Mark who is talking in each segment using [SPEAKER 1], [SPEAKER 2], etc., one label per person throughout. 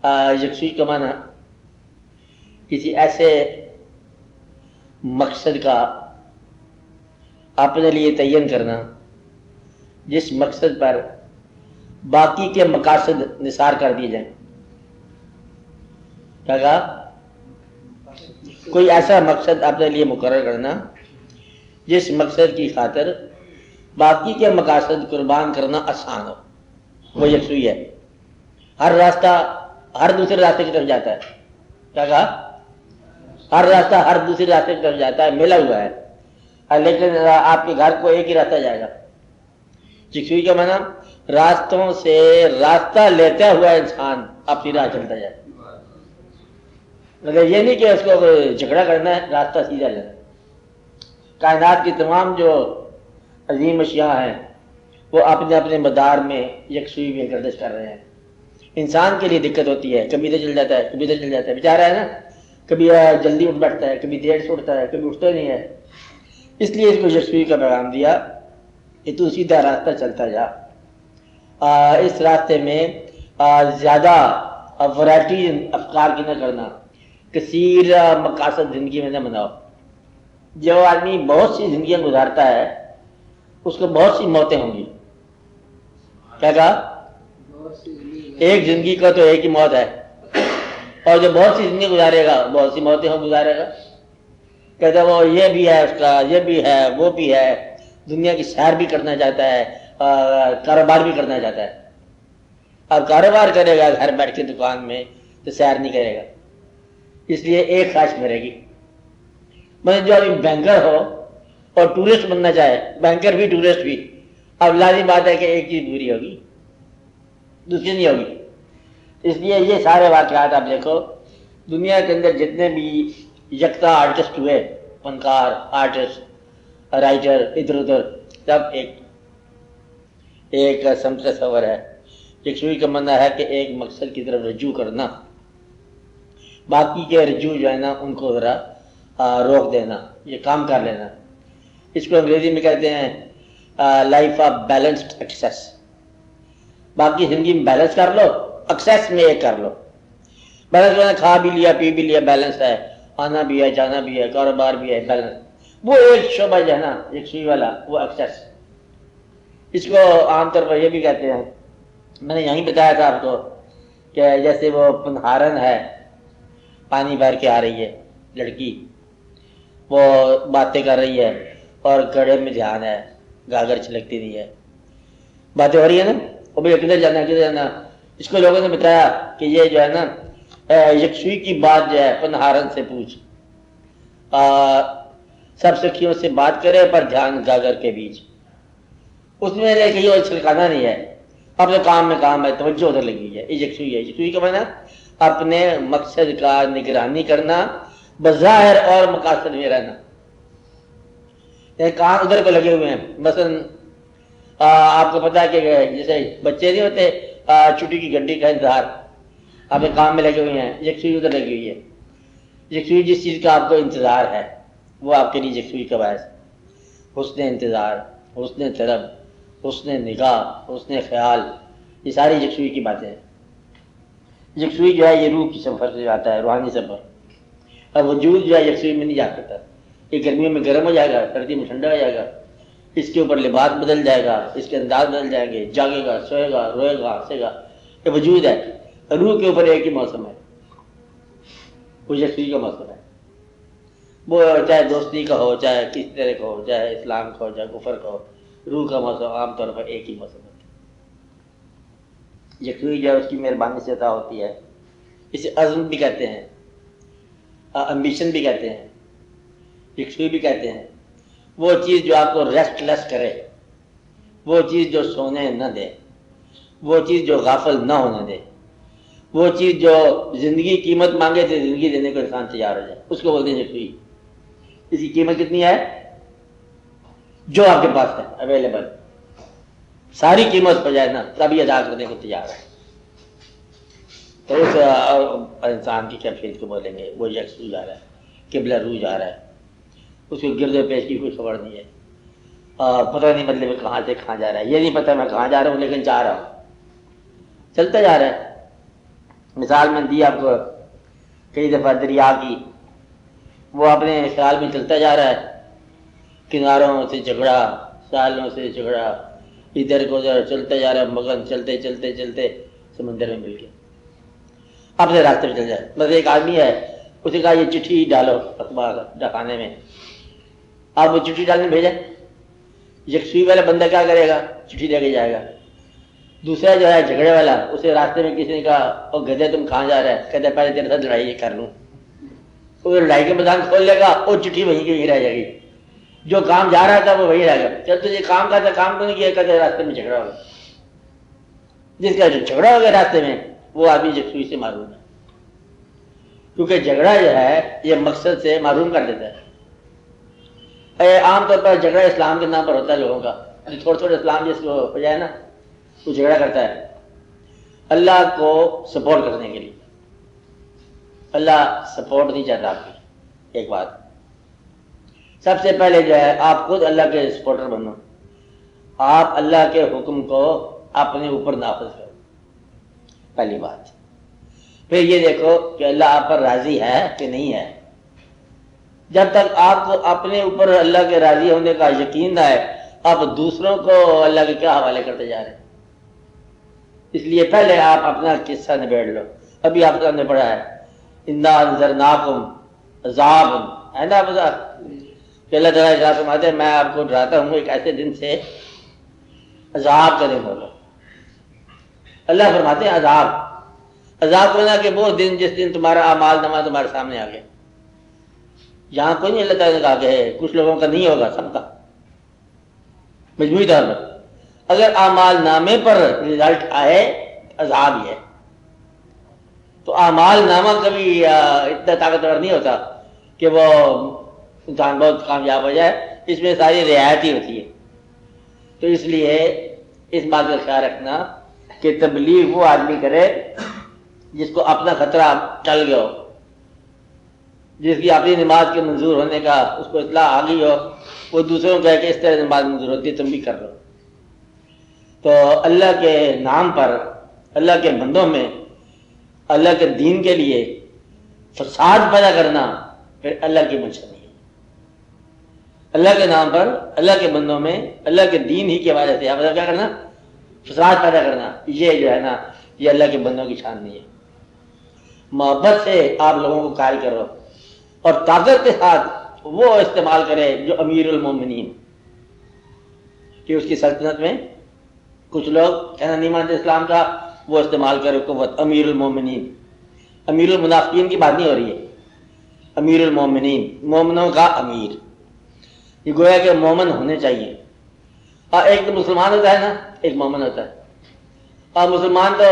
[SPEAKER 1] یکسوئی کا معنی کسی ایسے مقصد کا اپنے لیے تعین کرنا جس مقصد پر باقی کے مقاصد نثار کر دیے جائیں. کیا کہا؟ کوئی ایسا مقصد اپنے لیے مقرر کرنا جس مقصد کی خاطر باقی کے مقاصد قربان کرنا آسان ہو، وہ یکسوئی ہے. ہر راستہ ہر دوسرے راستے کی طرف جاتا ہے. کیا کہا؟ ہر راستہ ہر دوسرے راستے کی طرف جاتا ہے، ملا ہوا ہے، لیکن آپ کے گھر کو ایک ہی راستہ جائے گا. یکسوئی کا معنی راستوں سے راستہ لیتا ہوا انسان اپنی راہ چلتا جائے. مگر یہ نہیں کہ اس کو جھگڑا کرنا ہے، راستہ سیدھا لینا. کائنات کی تمام جو عظیم اشیاء ہیں وہ اپنے اپنے مدار میں یکسوئی میں گردش کر رہے ہیں. انسان کے لیے دقت ہوتی ہے، کبھی ادھر چل جاتا ہے کبھی ادھر چل جاتا ہے، بیچارہ ہے نا، کبھی جلدی اٹھ بیٹھتا ہے کبھی دیر سے اٹھتا ہے کبھی اٹھتا نہیں ہے. اس لیے اس کو یکسوئی کا پیغام دیا کہ تو سیدھا راستہ چلتا جا. اس راستے میں زیادہ ورائٹی افکار کی نہ کرنا، کثیر مقاصد زندگی میں نہ بناؤ. جو آدمی بہت سی زندگیاں گزارتا ہے اس کو بہت سی موتیں ہوں گی. کیا کہا؟ ایک زندگی کا تو ایک ہی موت ہے، اور جو بہت سی زندگی گزارے گا بہت سی موتیں گزارے گا. کہتا ہے وہ یہ بھی ہے، اس کا یہ بھی ہے، وہ بھی ہے، دنیا کی سیر بھی کرنا چاہتا ہے، کاروبار بھی کرنا چاہتا ہے. اب کاروبار کرے گا گھر بیٹھ کے دکان میں تو سیر نہیں کرے گا، اس لیے ایک خواہش مرے گی. مطلب جو ابھی بینکر ہو اور ٹورسٹ بننا چاہے، بینکر بھی ٹورسٹ بھی، اب لازم بات ہے کہ ایک چیز پوری ہوگی دوسری نہیں ہوگی. اس لیے یہ سارے واقعات آپ دیکھو، دنیا کے اندر جتنے بھی یکتا آرٹسٹ ہوئے، فنکار، آرٹسٹ، رائٹر، ادھر ادھر، سب ایک سمت تصور ہے. یکسوئی کا معنی ہے کہ ایک مقصد کی طرف رجوع کرنا، باقی کے رجوع جو ہے نا ان کو ذرا روک دینا، یہ کام کر لینا. اس کو انگریزی میں کہتے ہیں لائف آف بیلنسڈ ایکسیس. باقی زندگی میں بیلنس کر لو، ایکسیس میں ایک کر لو. بیلنس میں کھا بھی لیا پی بھی لیا، بیلنس ہے، آنا بھی ہے جانا بھی ہے، کاروبار بھی ہے، بیلنس. وہ ایک شعبہ جو ہے نا یکسوئی والا، وہ ایکسیس. اس کو عام طور پر یہ بھی کہتے ہیں، میں نے یہیں بتایا تھا آپ کو کہ جیسے وہ پنہارن ہے، پانی بھر کے آ رہی ہے لڑکی، وہ باتیں کر رہی ہے اور گڑھے میں دھیان ہے، گاگر چھلکتی نہیں ہے، باتیں ہو رہی ہے نا، وہ بھی کدھر جانا کدھر جانا. اس کو لوگوں نے بتایا کہ یہ جو ہے نا یکسوئی کی بات جو ہے پنہارن سے پوچھ، سب سکھیوں سے بات کرے پر دھیان گاگر کے بیچ. اس میں کہیں اور چھلکانا نہیں ہے، اپنے کام میں کام ہے، توجہ ادھر لگی ہے. یہ یکسوئی ہے. یکسوئی کا معنی اپنے مقصد کا نگرانی کرنا، بظاہر اور مقاصد میں رہنا. کام ادھر کو لگے ہوئے ہیں. مثلا آپ کو پتا ہے کہ جیسے بچے نہیں ہوتے چھٹی کی گھنٹی کا انتظار، اپنے کام میں لگے ہوئے ہیں، یکسوئی ادھر لگی ہوئی ہے. یکسوئی جس چیز کا آپ کو انتظار ہے وہ آپ کے لیے یکسوئی کا باعث. حسن انتظار، حسن طلب، حسن نگاہ، حسن خیال، یہ ساری یکسوئی کی باتیں ہیں. یکسوئی جو ہے یہ روح کی سفر سے جاتا ہے، روحانی سفر. اب وجود جو ہے یکسوئی میں نہیں جا سکتا. یہ گرمیوں میں گرم ہو جائے گا، سردی میں ٹھنڈا ہو جائے گا، اس کے اوپر لباس بدل جائے گا، اس کے انداز بدل جائیں گے، جاگے گا، سوئے گا، روئے گا، ہنسے گا. یہ وجود ہے. روح کے اوپر ایک ہی موسم ہے، وہ یکسوئی کا موسم ہے. وہ چاہے دوستی کا ہو، چاہے کس طرح کا ہو، چاہے اسلام کا ہو، چاہے کفر کا ہو، روح کا موسم عام طور پر ایک ہی موسم ہے. یکسوئی جو ہے اس کی مہربانی سے عطا ہوتی ہے. اسے عزم بھی کہتے ہیں، امبیشن بھی کہتے ہیں، یکسوئی بھی کہتے ہیں. وہ چیز جو آپ کو ریسٹ لیس کرے، وہ چیز جو سونے نہ دے، وہ چیز جو غافل نہ ہونے دے، وہ چیز جو زندگی قیمت مانگے تو زندگی دینے کو انسان تیار ہو جائے، اس کو بولتے ہیں یکسوئی. اس کی قیمت کتنی ہے؟ جو آپ کے پاس ہے اویلیبل، ساری قیمت پہ جائے نا تبھی ادا کرنے کو تیار ہے. تو اس انسان کی کیفیت کو بولیں گے وہ یکسوئی جا رہا ہے، قبلہ روح جا رہا ہے. اس کو گرد و پیش کی کوئی خبر نہیں ہے، پتہ نہیں مطلب کہاں سے کہاں جا رہا ہے. یہ نہیں پتہ میں کہاں جا رہا ہوں لیکن جا رہا ہوں، چلتا جا رہا ہے. مثال میں دی آپ کو کئی دفعہ دریا کی، وہ اپنے خیال میں چلتا جا رہا ہے، کناروں سے جھگڑا، سالوں سے جھگڑا، ادھر کو ادھر چلتا جا رہا ہے، مگن چلتے چلتے چلتے سمندر میں مل گیا، اپنے راستے پہ چل جائے۔ بس ایک آدمی ہے، اسے کہا یہ چٹھی ڈالو اخبار ڈاکانے میں، آپ وہ چٹھی ڈالنے بھیجیں، یکسوئی والا بندہ کیا کرے گا؟ چٹھی دے کے جائے گا۔ دوسرا جو ہے جھگڑے والا، اسے راستے میں کسی نے کہا او گدھے تم کہاں جا رہا ہے؟ کہتا ہے پہلے تیرے ساتھ لڑائی کر لوں، وہ لڑائی کے میدان کھول لے گا اور چٹھی وہیں کی وہیں رہ جائے گی، جو کام جا رہا تھا وہ وہی رہ گا۔ چل تجھے کام کا تھا، کام کو نہیں کیا، کہتے راستے میں جھگڑا ہوگا، جس کا جھگڑا ہو گیا راستے میں وہ آدمی یکسوئی سے معروم ہے، کیونکہ جھگڑا جو ہے یہ مقصد سے معروم کر دیتا ہے۔ عام طور پر جھگڑا اسلام کے نام پر ہوتا ہے لوگوں کا، تھوڑا تھوڑا اسلام جس کو ہو جائے نا وہ جھگڑا کرتا ہے اللہ کو سپورٹ کرنے کے لیے۔ اللہ سپورٹ نہیں چاہتا آپ کی۔ ایک بات سب سے پہلے جو ہے آپ خود اللہ کے سپورٹر بنو، آپ اللہ کے حکم کو اپنے اوپر نافذ کرو، پہلی بات۔ پھر یہ دیکھو کہ اللہ آپ پر راضی ہے کہ نہیں ہے۔ جب تک آپ کو اپنے اوپر اللہ کے راضی ہونے کا یقین نہ ہے، آپ دوسروں کو اللہ کے کیا حوالے کرتے جا رہے ہیں؟ اس لیے پہلے آپ اپنا قصہ نبیڑ لو۔ ابھی آپ سامنے پڑھا ہے انا انذرناکم عذاب، ہے نا پتا کہ اللہ تعالیٰ ارشاد فرماتے ہیں میں آپ کو ڈراتا ہوں ایک ایسے دن سے عذاب کا دن ہوگا۔ اللہ فرماتے ہیں عذاب ہونا کہ وہ دن جس دن تمہارا اعمال نامہ تمہارے سامنے آ گیا۔ یہاں کوئی نہیں اللہ تعالیٰ نے کہا کہ کچھ لوگوں کا نہیں ہوگا، سب کا مجموعی طور پر۔ اگر اعمال نامے پر رزلٹ آئے عذاب ہی ہے، تو اعمال نامہ کبھی اتنا طاقتور نہیں ہوتا کہ وہ انسان بہت کامیاب ہو جائے، اس میں ساری رعایت ہی ہوتی ہے۔ تو اس لیے اس بات کا خیال رکھنا کہ تبلیغ وہ آدمی کرے جس کو اپنا خطرہ ٹل گیا ہو، جس کی اپنی نماز کے منظور ہونے کا اس کو اطلاع آ گئی ہو، وہ دوسروں کو کہے کہ اس طرح نماز منظور ہوتی ہے تم بھی کر لو۔ تو اللہ کے نام پر اللہ کے بندوں میں اللہ کے دین کے لیے فساد پیدا کرنا پھر اللہ کی منشا نہیں ہے۔ اللہ کے نام پر اللہ کے بندوں میں اللہ کے دین ہی کی وجہ سے آپ کیا کرنا؟ فساد پیدا کرنا، یہ جو ہے نا یہ اللہ کے بندوں کی شان نہیں ہے۔ محبت سے آپ لوگوں کو قائل کرو اور طاقت کے ساتھ وہ استعمال کرے جو امیر المومنین، کہ اس کی سلطنت میں کچھ لوگ کہنا نہیں مانتے اسلام کا، وہ استعمال کرے قوت۔ امیر المومنین، امیر المنافقین کی بات نہیں ہو رہی ہے، امیر المومنین مومنوں کا امیر۔ یہ گویا کہ مومن ہونے چاہیے، اور ایک تو مسلمان ہوتا ہے نا، ایک مومن ہوتا ہے۔ اور مسلمان تو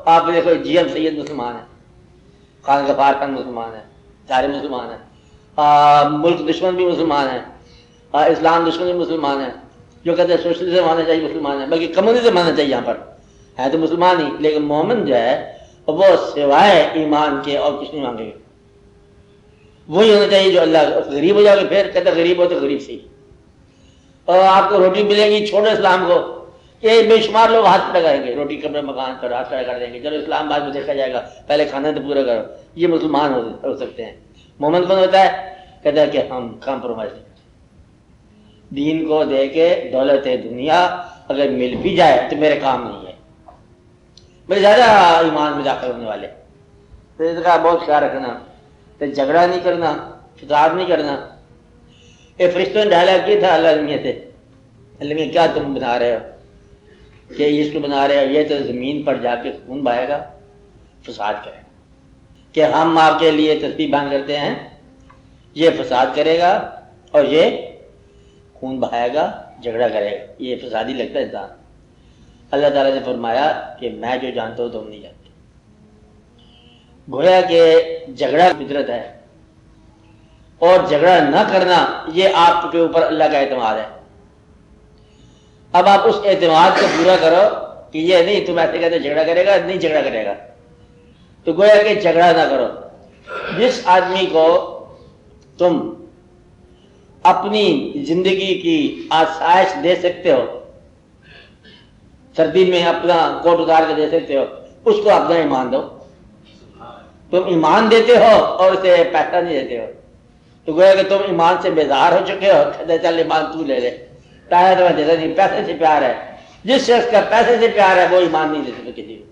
[SPEAKER 1] آپ دیکھو جی ایم سید مسلمان ہے، خان غفار خان مسلمان ہے، سارے مسلمان ہیں، ملک دشمن بھی مسلمان ہیں، اسلام دشمن بھی مسلمان ہیں، جو کہتے ہیں سوشلزم آنا چاہیے مسلمان ہیں، بلکہ کمیونزم آنا چاہیے، یہاں پر ہے تو مسلمان ہی، لیکن مومن جو ہے وہ سوائے ایمان کے اور کچھ نہیں مانگے گا۔ وہی ہونا چاہیے جو اللہ، غریب ہو جاؤ گے پھر کہتے غریب ہو تو غریب سے، اور آپ کو روٹی ملے گی چھوڑو اسلام کو، یہ بے شمار لوگ ہاتھ پہ کریں گے، روٹی کپڑے مکان پر ہاتھ پہ کر دیں گے، چلو اسلام بعد میں دیکھا جائے گا، پہلے کھانا تو پورا کرو۔ یہ مسلمان ہو سکتے ہیں۔ مومن کون ہوتا ہے؟ کہتا ہے کہ ہم کمپرومائز نہیں، دین کو دے کے دولت دنیا اگر مل بھی جائے تو میرے کام نہیں ہے، میرے زیادہ ایمان میں داخل ہونے والے۔ تو اس کا بہت خیال رکھنا، تو جھگڑا نہیں کرنا، فساد نہیں کرنا۔ یہ فرشتوں نے ڈائلاگ کیا تھا اللہ میاں سے، اللہ میاں کیا تم بنا رہے ہو کہ اس کو بنا رہے ہو، یہ تو زمین پر جا کے خون بہائے گا، فساد کرے گا، کہ ہم آپ کے لیے تسبیح بیان کرتے ہیں، یہ فساد کرے گا اور یہ خون بہائے گا، جھگڑا کرے گا، یہ فسادی لگتا ہے انسان۔ اللہ تعالیٰ نے فرمایا کہ میں جو جانتا ہوں تم نہیں جانتے۔ گویا کہ جھگڑا فطرت ہے، اور جھگڑا نہ کرنا یہ آپ کے اوپر اللہ کا اعتماد ہے۔ اب آپ اس اعتماد کو پورا کرو کہ یہ نہیں تم ایسے کہتے جھگڑا کرے گا، نہیں جھگڑا کرے گا، تو گویا کہ جھگڑا نہ کرو۔ جس آدمی کو تم اپنی زندگی کی آسائش دے سکتے ہو، سردی میں اپنا کوٹ اتار کے دے سکتے ہو، اس کو اپنا ایمان دو، تم ایمان دیتے ہو اور اسے پیسہ نہیں دیتے ہو، تو گویا کہ تم ایمان سے بیزار ہو چکے ہو، کہتے چل ایمان تو لے لے، پیسہ تمہیں دیتا نہیں، پیسے سے پیار ہے، جس شخص کا پیسے سے پیار ہے وہ ایمان نہیں دیتے کسی کو۔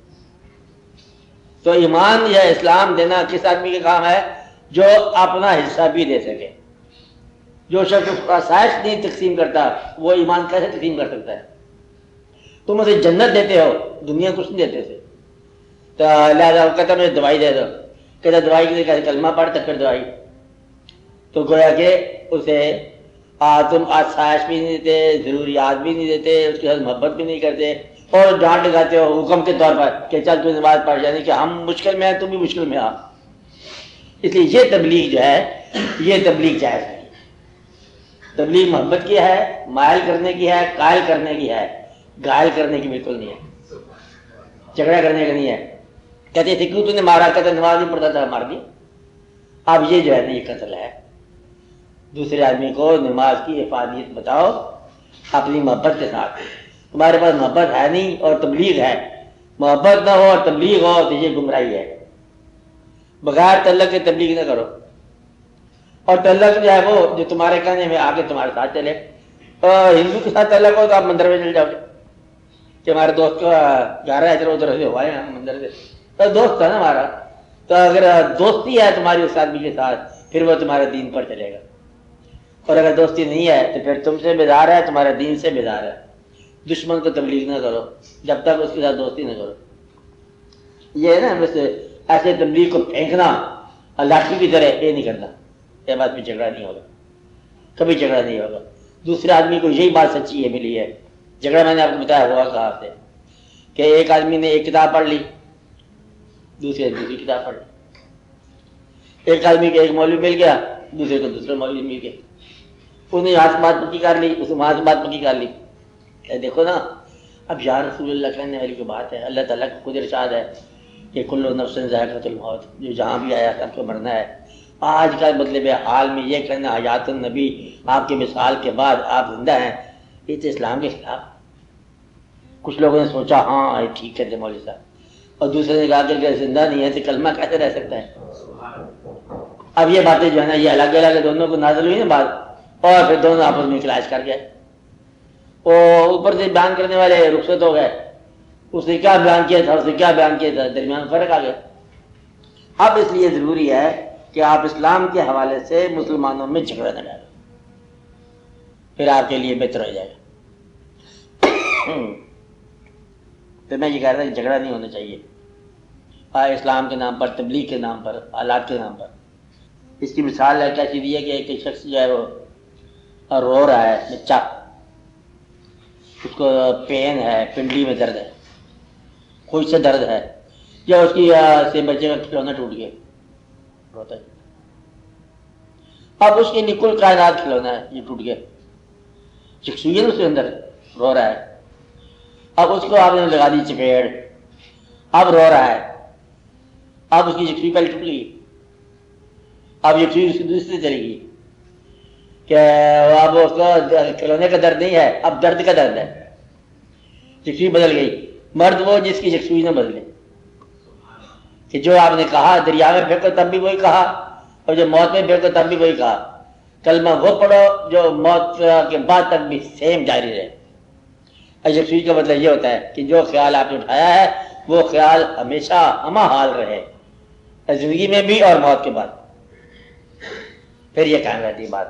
[SPEAKER 1] تو ایمان یا اسلام دینا کس آدمی کا کام ہے؟ جو اپنا حصہ بھی دے سکے۔ جو شخص آسائش نہیں تقسیم کرتا وہ ایمان کیسے تقسیم کر سکتا ہے؟ تم اسے جنت دیتے ہو، دنیا کچھ نہیں دیتے تھے، تو لہٰذا وہ کہتا مجھے دوائی دے دو، کہتا دوائی کے لیے کہتے کلمہ پڑھ تو پھر دوائی، تو گویا کہ اسے تم آسائش بھی نہیں دیتے، ضروریات بھی نہیں دیتے، اس کے ساتھ محبت بھی نہیں کرتے، اور ڈانٹ لگاتے ہو حکم کے طور پر کہ چل تو نماز پڑھ، یعنی کہ ہم مشکل میں ہیں تم بھی مشکل میں آ۔ اس لیے یہ تبلیغ جو ہے یہ تبلیغ جائز ہے۔ تبلیغ محبت کی ہے، مائل کرنے کی ہے، قائل کرنے کی ہے، گائل کرنے کی بالکل نہیں ہے، جھگڑا کرنے کا نہیں ہے۔ کہتے تھے کیوں تو نے مارا؟ کہتے نماز نہیں پڑھتا تھا، مار دی۔ اب یہ جو ہے نا یہ قتل ہے۔ دوسرے آدمی کو نماز کی افادیت بتاؤ اپنی محبت کے ساتھ۔ تمہارے پاس محبت ہے نہیں اور تبلیغ ہے، محبت نہ ہو اور تبلیغ ہو تو یہ گمراہی ہے۔ بغیر تعلق کے تبلیغ نہ کرو، اور تعلق جو ہے وہ جو تمہارے کہنے میں آگے تمہارے ساتھ چلے۔ ہندو کے ساتھ تعلق ہو تو آپ مندر میں چل جاؤ گے کہ ہمارے دوست کا جا رہا ہے، چلو ادھر سے ہوا ہے مندر سے، تو دوست ہے نا ہمارا، تو اگر دوستی ہے تمہاری اس آدمی کے ساتھ پھر وہ تمہارے دین پر چلے گا، اور اگر دوستی نہیں ہے تو پھر تم سے بیزار ہے، تمہارے دین سے بیزار ہے۔ دشمن کو تبلیغ نہ کرو جب تک اس کے ساتھ دوستی نہ کرو۔ یہ ہے نا بس ایسے تبلیغ کو پھینکنا لاٹھی کی طرح، یہ نہیں کرنا، یہ بات میں جھگڑا نہیں ہوگا، کبھی جھگڑا نہیں ہوگا۔ دوسرے آدمی کو یہی بات سچی ہے ملی ہے۔ جھگڑا میں نے آپ کو بتایا ہوا کہاں سے کہ ایک آدمی نے ایک کتاب پڑھ لی، دوسرے نے دوسری کتاب پڑھ لی، ایک آدمی کو ایک مولوی مل گیا، دوسرے کو دوسرا مولوی مل گیا، اس نے یہاں سے بات پکی کر لی، اس نے وہاں سے بات پکی کر لی۔ دیکھو نا، اب یا رسول اللہ کہنے والی کوئی بات ہے، اللہ تعالیٰ کا خود ارشاد ہے کہ کل نفس ذائقۃ الموت، جو جہاں بھی آیا سب کو مرنا ہے۔ آج کا مطلب حال میں یہ کہنا حیات النبی، آپ کی مثال کے بعد آپ زندہ ہیں، یہ تو اسلام کے خلاف۔ کچھ لوگوں نے سوچا ہاں یہ ٹھیک کہتے مولوی صاحب، اور دوسرے نے کہا کہ زندہ نہیں ہے تو کلمہ کیسے رہ سکتا ہے؟ اب یہ باتیں جو ہے نا یہ الگ الگ دونوں کو نازل ہوئی نا بات، اور پھر دونوں آپس میں کلاش کر گئے۔ وہ اوپر سے بیان کرنے والے رخصت ہو گئے، اس نے کیا بیان کیا تھا، اس نے کیا بیان کیا تھا، درمیان فرق آ گیا۔ اب اس لیے ضروری ہے کہ آپ اسلام کے حوالے سے مسلمانوں میں جھگڑا نہ ڈالیں، پھر آپ کے لیے بہتر ہو جائے گا۔ تو میں یہ کہہ رہا تھا کہ جھگڑا نہیں ہونا چاہیے اسلام کے نام پر، تبلیغ کے نام پر، حالات کے نام پر۔ اس کی مثال ہے کیسی دی ہے کہ ایک شخص جو ہے وہ رو رہا ہے، بچہ، اس کو پین ہے، پنڈلی میں درد ہے، کوئی سے درد ہے، یا اس کی سے بچے کا کھلونا ٹوٹ گیا، روتا ہے۔ اب اس کے لیے کل کائنات کھلونا ہے، یہ ٹوٹ گیا، یکسوئی ہے اس کے اندر، رو رہا ہے۔ اب اس کو آپ نے لگا دی چپیڑ، اب رو رہا ہے، اب اس کی یکسوئی پہلے ٹوٹ گئی، اب یکسوئی اس کی دوسری چلے گی کہ اب اس کو کھلونے کا درد نہیں ہے، اب درد کا درد ہے، یکسوئی بدل گئی۔ مرد وہ جس کی یکسوئی نہ بدلے، کہ جو آپ نے کہا دریا میں پھینکو تب بھی وہی کہا، اور جو موت میں پھینکو تب بھی وہی کہا۔ کلمہ وہ پڑھو جو موت کے بعد تک بھی سیم جاری رہے۔ یکسوئی کا مطلب یہ ہوتا ہے کہ جو خیال آپ نے اٹھایا ہے وہ خیال ہمیشہ ہمہ حال رہے، زندگی میں بھی اور موت کے بعد، پھر یہ قائم رہتی ہے بات۔